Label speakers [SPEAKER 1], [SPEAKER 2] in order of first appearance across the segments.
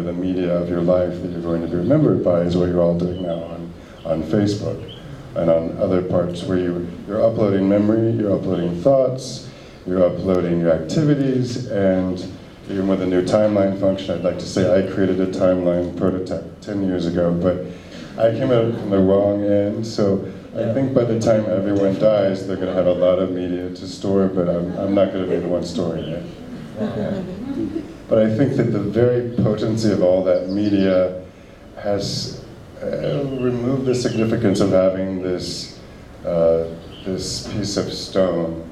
[SPEAKER 1] The media of your life that you're going to be remembered by is what you're all doing now on Facebook and on other parts where you're uploading memory, you're uploading thoughts, you're uploading your activities, and even with a new timeline function, I'd like to say I created a timeline prototype 10 years ago, but I came out from the wrong end, so I think by the time everyone dies, they're going to have a lot of media to store, but I'm not going to be the one storing it. Yeah. But I think that the very potency of all that media has removed the significance of having this piece of stone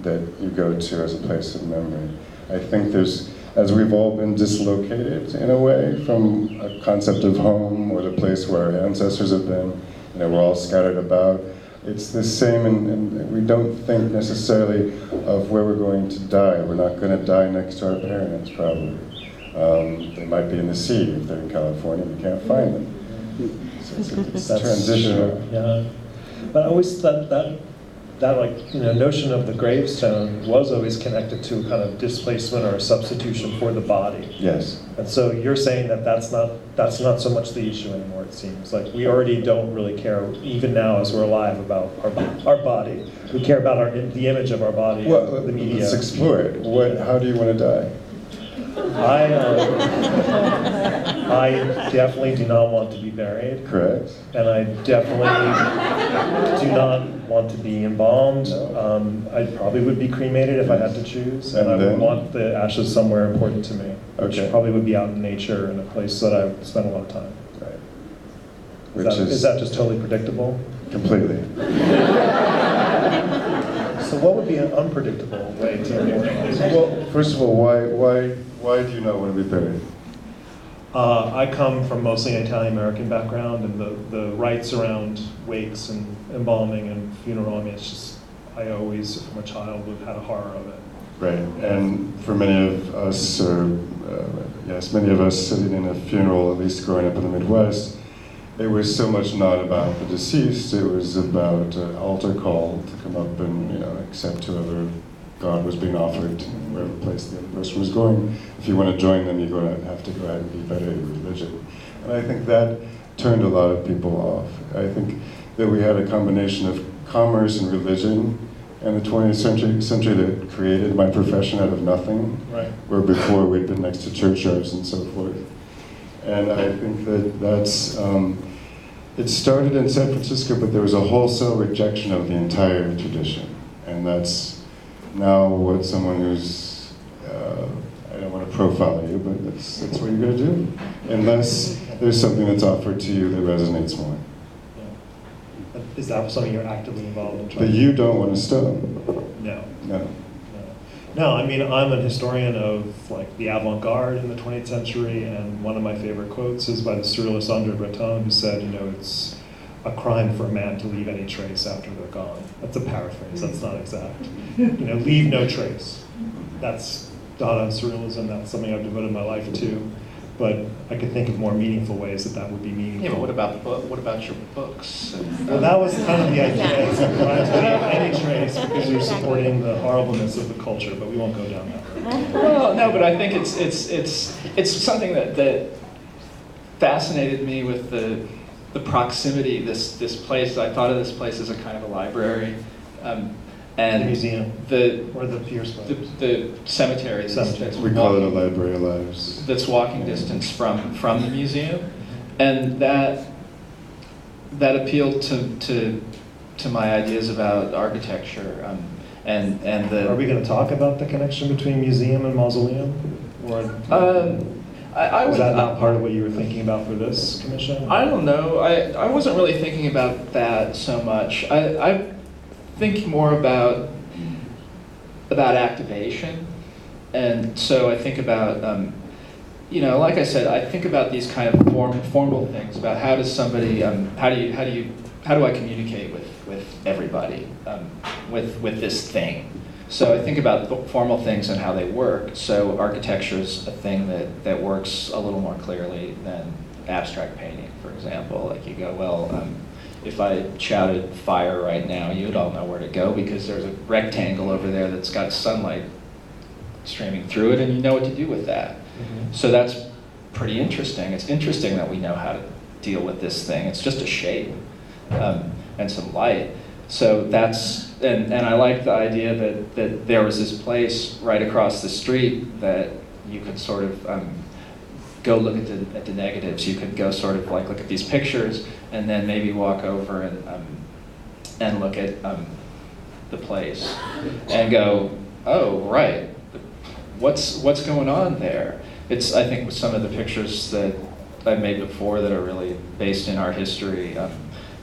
[SPEAKER 1] that you go to as a place of memory. I think as we've all been dislocated in a way from a concept of home or the place where our ancestors have been, we're all scattered about. It's the same, and we don't think necessarily of where we're going to die. We're not going to die next to our parents, probably. They might be in the sea if they're in California. We can't find them. So it's transitional.
[SPEAKER 2] Yeah, but I always thought that notion of the gravestone was always connected to kind of displacement or substitution for the body.
[SPEAKER 1] Yes.
[SPEAKER 2] And so you're saying that that's not so much the issue anymore, it seems. Like we already don't really care, even now as we're alive, about our body. We care about the image of our body,
[SPEAKER 1] well,
[SPEAKER 2] the media.
[SPEAKER 1] Let's explore it. How do you want to die?
[SPEAKER 2] I definitely do not want to be buried.
[SPEAKER 1] Correct.
[SPEAKER 2] And I definitely do not want to be embalmed. I probably would be cremated if I had to choose, and I would want the ashes somewhere important to me, which probably would be out in nature in a place that I would spend a lot of time.
[SPEAKER 1] Right.
[SPEAKER 2] Is that just totally predictable?
[SPEAKER 1] Completely.
[SPEAKER 2] So what would be an unpredictable way to immortalize?
[SPEAKER 1] Well, first of all, why do you not want to be buried?
[SPEAKER 2] I come from mostly an Italian-American background, and the rites around wakes and embalming and funeral, it's just, I always, from a child, had a horror of it.
[SPEAKER 1] Right, and for many of us, many of us sitting in a funeral, at least growing up in the Midwest, it was so much not about the deceased, it was about an altar call to come up and accept whoever God was being offered, wherever place the person was going. If you want to join them, you're going to have to go ahead and be better in religion. And I think that turned a lot of people off. I think that we had a combination of commerce and religion, and the 20th century that created my profession out of nothing,
[SPEAKER 2] right,
[SPEAKER 1] where before we'd been next to churchyards and so forth. And I think that's, it started in San Francisco, but there was a wholesale rejection of the entire tradition. And that's now what someone who's, I don't want to profile you, but that's what you're going to do. Unless there's something that's offered to you that resonates more.
[SPEAKER 2] Yeah. Is that something you're actively involved in?
[SPEAKER 1] But you don't want to stone.
[SPEAKER 2] No.
[SPEAKER 1] No.
[SPEAKER 2] No, I'm an historian of the avant-garde in the 20th century, and one of my favorite quotes is by the surrealist Andre Breton, who said, it's a crime for a man to leave any trace after they're gone. That's a paraphrase, that's not exact. Leave no trace. That's Dada surrealism, that's something I've devoted my life to, but I could think of more meaningful ways that would be meaningful.
[SPEAKER 3] Yeah, but what about your books?
[SPEAKER 2] Well, that was kind of the idea, is that crime to leave any trace because you're supporting the horribleness of the culture, but we won't go down that road.
[SPEAKER 3] Well, no, but I think it's something that fascinated me with the proximity. This place, I thought of this place as a kind of a library. And
[SPEAKER 2] the museum, or the Pierce Place.
[SPEAKER 3] The cemetery.
[SPEAKER 1] We call it a library of lives.
[SPEAKER 3] That's walking distance from the museum, and that appealed to my ideas about architecture, and the.
[SPEAKER 2] Are we going to talk about the connection between museum and mausoleum, or is that not part of what you were thinking about for this commission?
[SPEAKER 3] I don't know. I wasn't really thinking about that so much. I think more about activation, and so I think about like I said, I think about these kind of formal things about how does somebody how do I communicate with everybody with this thing. So I think about formal things and how they work. So architecture is a thing that works a little more clearly than abstract painting, for example. Like you go, well, if I shouted fire right now, you'd all know where to go because there's a rectangle over there that's got sunlight streaming through it, and you know what to do with that. Mm-hmm. So pretty interesting. It's interesting that we know how to deal with this thing. It's just a shape and some light. So that's, and I like the idea that there was this place right across the street that you could sort of go look at the negatives. You could go sort of like look at these pictures and then maybe walk over and look at the place and go, oh, right, what's going on there? It's, I think, with some of the pictures that I've made before that are really based in art history,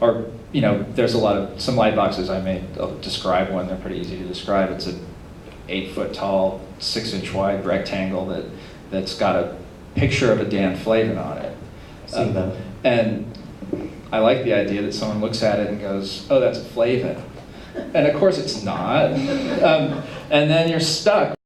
[SPEAKER 3] or, you know, there's a lot of, some light boxes I made, I'll describe one, they're pretty easy to describe. It's an 8-foot tall, 6-inch wide rectangle that's got a picture of a Dan Flavin on it.
[SPEAKER 4] Seen that.
[SPEAKER 3] And I like the idea that someone looks at it and goes, oh, that's a Flavin. And of course it's not. And then you're stuck